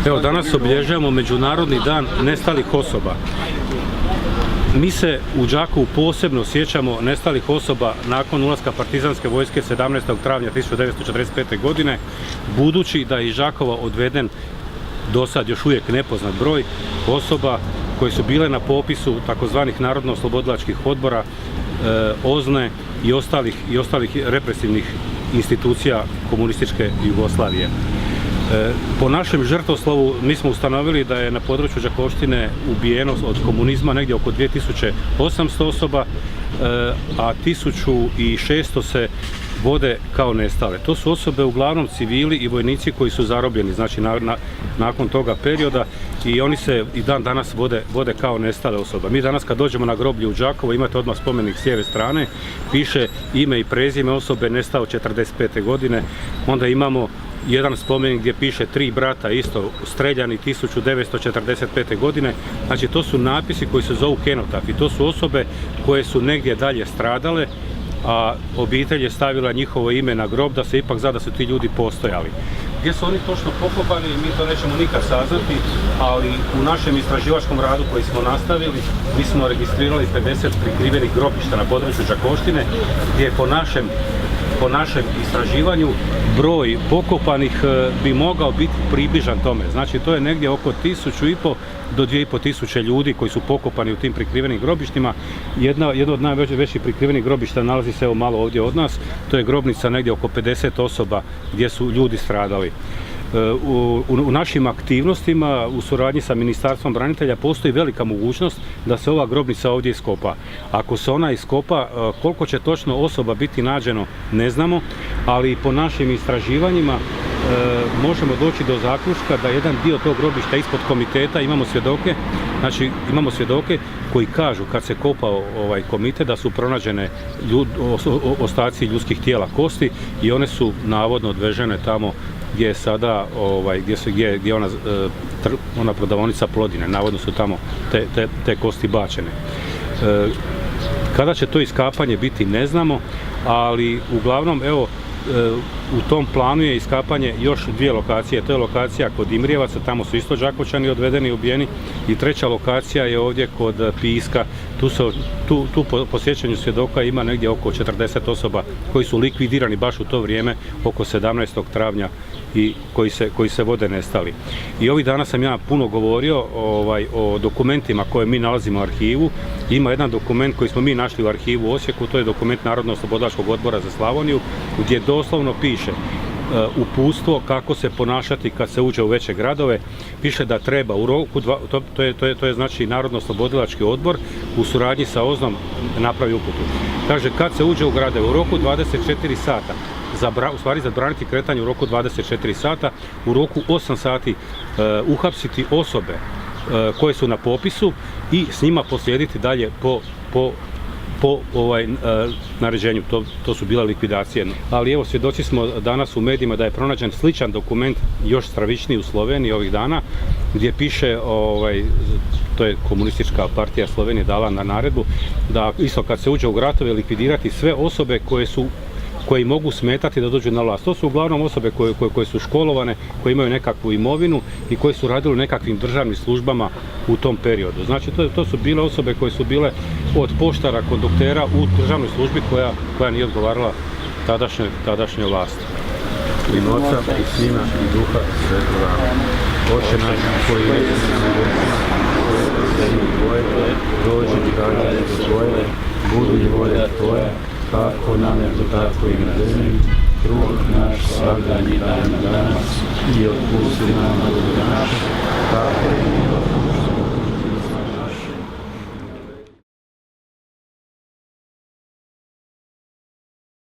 Evo, danas obilježavamo Međunarodni dan nestalih osoba. Mi se u Đakovu posebno sjećamo nestalih osoba nakon ulaska partizanske vojske 17. travnja 1945. godine, budući da je iz Đakova odveden do sad još uvijek nepoznat broj osoba koje su bile na popisu takozvanih narodno-oslobodilačkih odbora, OZNE i ostalih represivnih institucija komunističke Jugoslavije. Po našem žrtvoslovu mi smo ustanovili da je na području Đakovštine ubijeno od komunizma negdje oko 2800 osoba, a 1600 se vode kao nestale. To su osobe uglavnom civili i vojnici koji su zarobljeni, znači nakon toga perioda, i oni se i dan danas vode kao nestale osobe. Mi danas kad dođemo na groblje u Đakovo, imate odmah spomenik s lijeve strane, piše ime i prezime osobe nestao 45. godine, onda imamo jedan spomenik gdje piše 3 brata isto streljani 1945. godine. Znači to su napisi koji se zovu kenotaf i to su osobe koje su negdje dalje stradale, a obitelj je stavila njihovo ime na grob da se ipak zna da su ti ljudi postojali. Gdje su oni točno pokopani, mi to nećemo nikad saznati, ali u našem istraživačkom radu koji smo nastavili, mi smo registrirali 50 prikrivenih grobišta na području Đakovštine, gdje je po našem istraživanju broj pokopanih bi mogao biti približan tome. Znači to je negdje oko 1500 do 2500 ljudi koji su pokopani u tim prikrivenim grobištima. Jedno od najvećih prikrivenih grobišta nalazi se evo malo ovdje od nas, to je grobnica negdje oko 50 osoba gdje su ljudi stradali. U našim aktivnostima u suradnji sa Ministarstvom branitelja postoji velika mogućnost da se ova grobnica ovdje iskopa. Ako se ona iskopa, koliko će točno osoba biti nađeno ne znamo, ali po našim istraživanjima možemo doći do zaključka da jedan dio tog grobišta ispod komiteta imamo svjedoke koji kažu kad se kopao ovaj komitet da su pronađene ostaci ljudskih tijela, kosti, i one su navodno odvežene tamo gdje je sada, gdje je ona prodavaonica Plodine, navodno su tamo te kosti bačene. Kada će to iskapanje biti ne znamo, ali uglavnom evo u tom planu je iskapanje još 2 lokacije. To je lokacija kod Imrijevaca, tamo su isto Đakovčani odvedeni i ubijeni, i 3. lokacija je ovdje kod Piska. Tu po sjećanju svjedoka ima negdje oko 40 osoba koji su likvidirani baš u to vrijeme oko 17. travnja i koji se vode nestali. I ovih dana sam ja puno govorio o dokumentima koje mi nalazimo u arhivu. Ima jedan dokument koji smo mi našli u arhivu u Osijeku, to je dokument Narodno-oslobodilačkog odbora za Slavoniju, gdje doslovno piše uputstvo kako se ponašati kad se uđe u veće gradove. Piše da treba u roku, to je znači Narodno-oslobodilački odbor u suradnji sa OZNom napravi uputu. Kaže, kad se uđe u gradove u roku 24 sata, zabraniti kretanje u roku 24 sata, u roku 8 sati uhapsiti osobe koje su na popisu i s njima poslijediti dalje po naređenju. To su bile likvidacije. Ali evo, svjedoci smo danas u medijima da je pronađen sličan dokument, još stravičniji, u Sloveniji ovih dana, gdje piše, to je komunistička partija Slovenije dala na naredbu, da isto kad se uđe u gradove likvidirati sve osobe koji mogu smetati da dođu na vlast. To su uglavnom osobe koje su školovane, koje imaju nekakvu imovinu i koje su radile u nekakvim državnim službama u tom periodu. Znači to su bile osobe koje su bile od poštara, konduktera u državnoj službi koja nije odgovarala tadašnje vlasti. U ime Oca i Sina i Duha Svetoga. Oče naš koji je na nebesima, dođi kraljestvo tvoje, budi volja tvoja, kako na nebu, tako i na zemlji. Kruh naš svakdanji daj nam danas i otpusti nam dugove naše, kako i mi